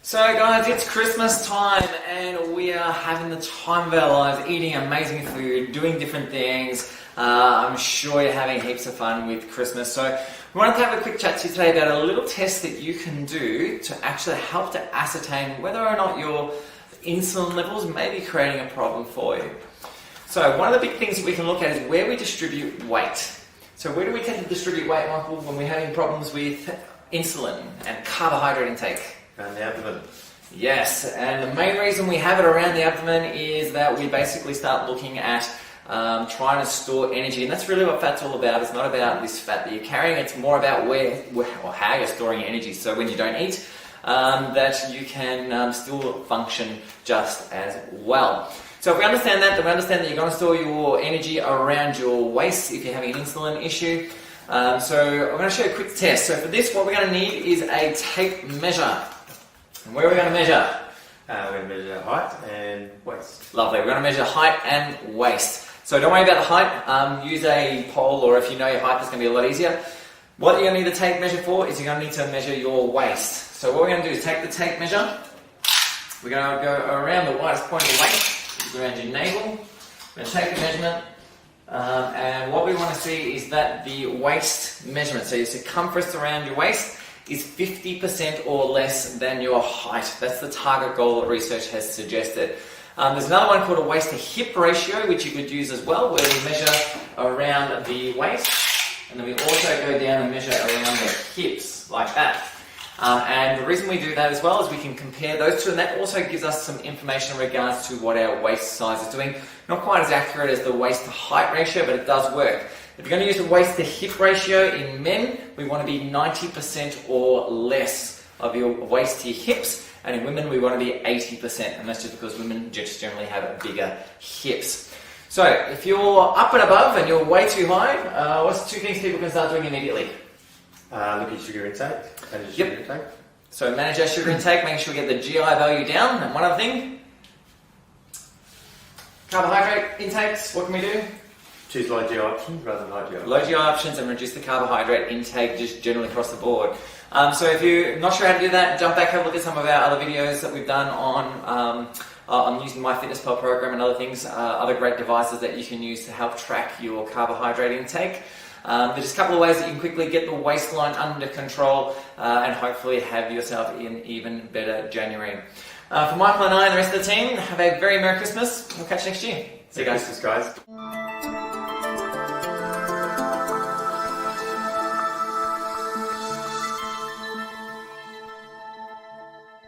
So guys, it's Christmas time and we are having the time of our lives, eating amazing food, doing different things. I'm sure you're having heaps of fun with Christmas. So we wanted to have a quick chat to you today about a little test that you can do to actually help to ascertain whether or not your insulin levels may be creating a problem for you. So one of the big things that we can look at is where we distribute weight. So where do we tend to distribute weight, Michael, when we're having problems with insulin and carbohydrate intake? Around the abdomen. Yes, and the main reason we have it around the abdomen is that we basically start looking at trying to store energy, and that's really what fat's all about. It's not about this fat that you're carrying, it's more about where or how you're storing energy. So when you don't eat, that you can still function just as well. So if we understand that, then we understand that you're going to store your energy around your waist if you're having an insulin issue. So I'm going to show you a quick test. So for this, what we're going to need is a tape measure. And where are we going to measure? We're going to measure height and waist. Lovely. We're going to measure height and waist. So don't worry about the height. Use a pole, or if you know your height, it's going to be a lot easier. What you're going to need the tape measure for is you're going to need to measure your waist. So what we're going to do is take the tape measure. We're going to go around the widest point of the waist, which is around your navel. We're going to take the measurement. And what we want to see is that the waist measurement, so your circumference around your waist, is 50% or less than your height. That's the target goal that research has suggested. There's another one called a waist to hip ratio, which you could use as well, where we measure around the waist, and then we also go down and measure around the hips, like that. And the reason we do that as well is we can compare those two, and that also gives us some information in regards to what our waist size is doing. Not quite as accurate as the waist to height ratio, but it does work. If you're going to use the waist to hip ratio in men, we want to be 90% or less of your waist to your hips, and in women we want to be 80%, and that's just because women just generally have bigger hips. So if you're up and above and you're way too high, what's the two things people can start doing immediately? Look at sugar intake. Manage sugar intake. So manage our sugar intake, make sure we get the GI value down. And one other thing, carbohydrate intakes, what can we do? Choose low GI options rather than high GI. Low GI options and reduce the carbohydrate intake just generally across the board. So if you're not sure how to do that, jump back, have a look at some of our other videos that we've done on using my MyFitnessPal program and other things, other great devices that you can use to help track your carbohydrate intake. There's a couple of ways that you can quickly get the waistline under control and hopefully have yourself in even better January. For Michael and I and the rest of the team, have a very Merry Christmas. We'll catch you next year. See you guys. Merry Christmas, guys.